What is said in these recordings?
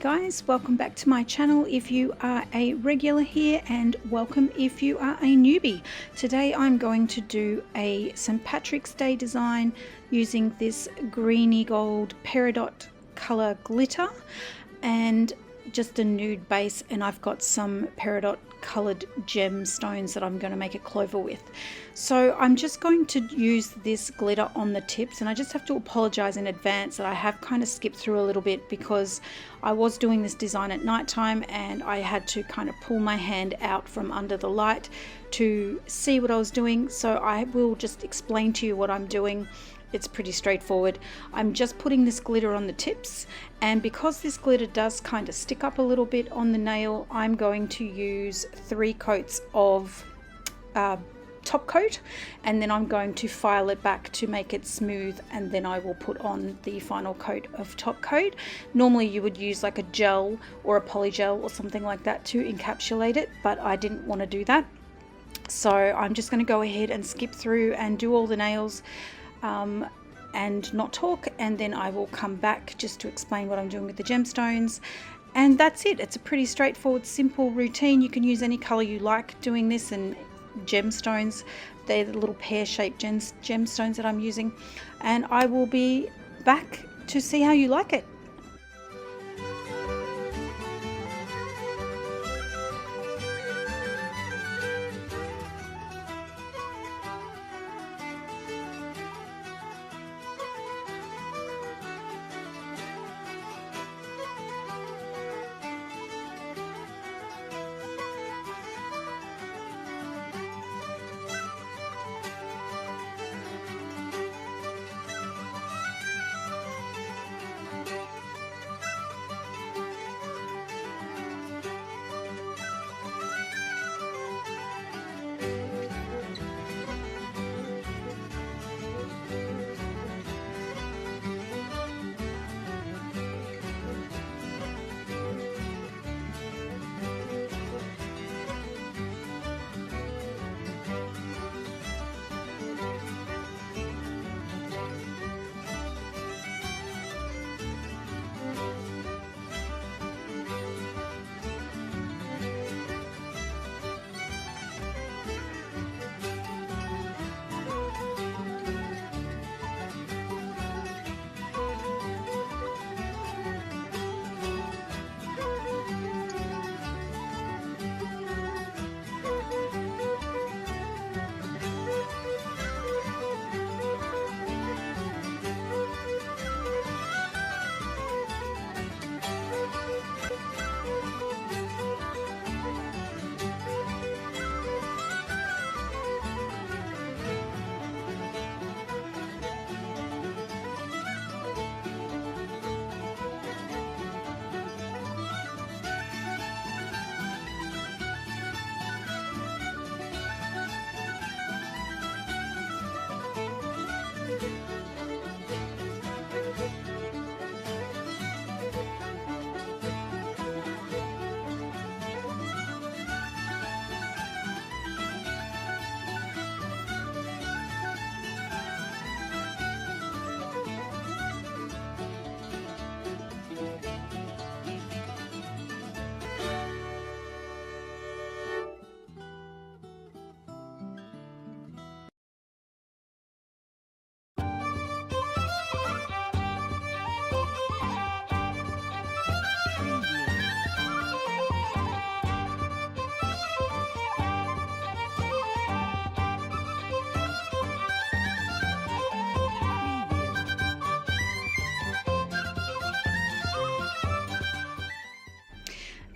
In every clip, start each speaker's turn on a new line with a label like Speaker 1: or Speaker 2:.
Speaker 1: guys, welcome back to my channel if you are a regular here, and welcome if you are a newbie. Today I'm going to do a St. Patrick's Day design using this greeny gold Peridot color glitter and just a nude base, and I've got some Peridot colored gemstones that I'm going to make a clover with. So I'm just going to use this glitter on the tips, and I just have to apologize in advance that I have kind of skipped through a little bit because I was doing this design at nighttime and I had to kind of pull my hand out from under the light to see what I was doing. So I will just explain to you what I'm doing. It's pretty straightforward. I'm just putting this glitter on the tips, and because this glitter does kind of stick up a little bit on the nail, I'm going to use 3 coats of top coat, and then I'm going to file it back to make it smooth, and then I will put on the final coat of top coat. Normally you would use like a gel or a polygel or something like that to encapsulate it, but I didn't want to do that. So I'm just going to go ahead and skip through and do all the nails and not talk, and then I will come back just to explain what I'm doing with the gemstones. And that's it. It's a pretty straightforward, simple routine. You can use any color you like doing this, and gemstones, they're the little pear-shaped gemstones that I'm using, and I will be back to see how you like it.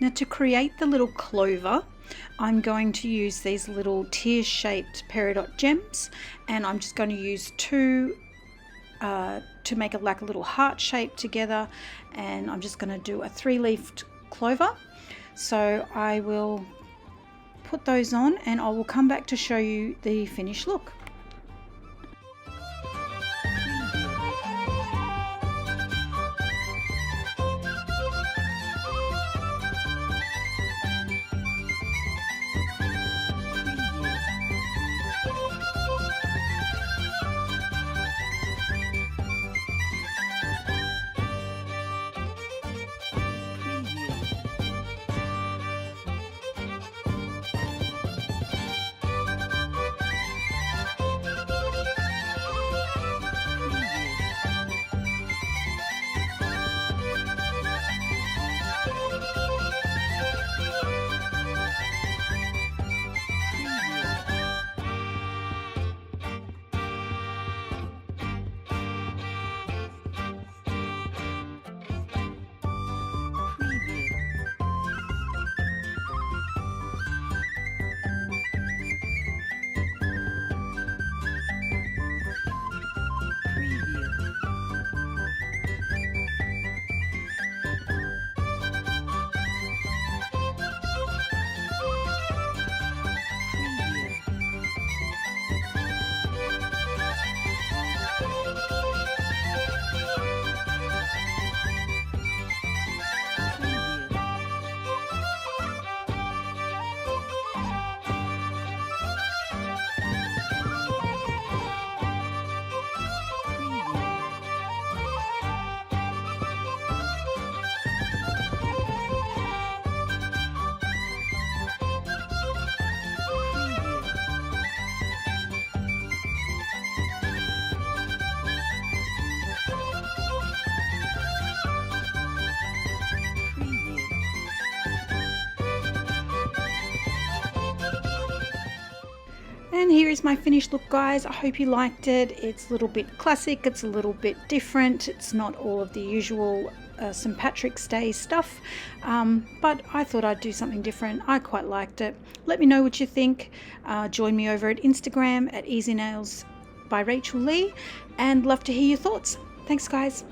Speaker 1: Now, to create the little clover, I'm going to use these little tear-shaped Peridot gems, and I'm just going to use 2 to make it like a little heart shape together, and I'm just going to do a 3-leafed clover. So I will put those on, and I will come back to show you the finished look. And here is my finished look, guys. I hope you liked it. It's a little bit classic, it's a little bit different. It's not all of the usual St. Patrick's Day stuff, but I thought I'd do something different. I quite liked it. Let me know what you think. Join me over at Instagram at Easy Nails by Rachel Lee, and love to hear your thoughts. Thanks, guys.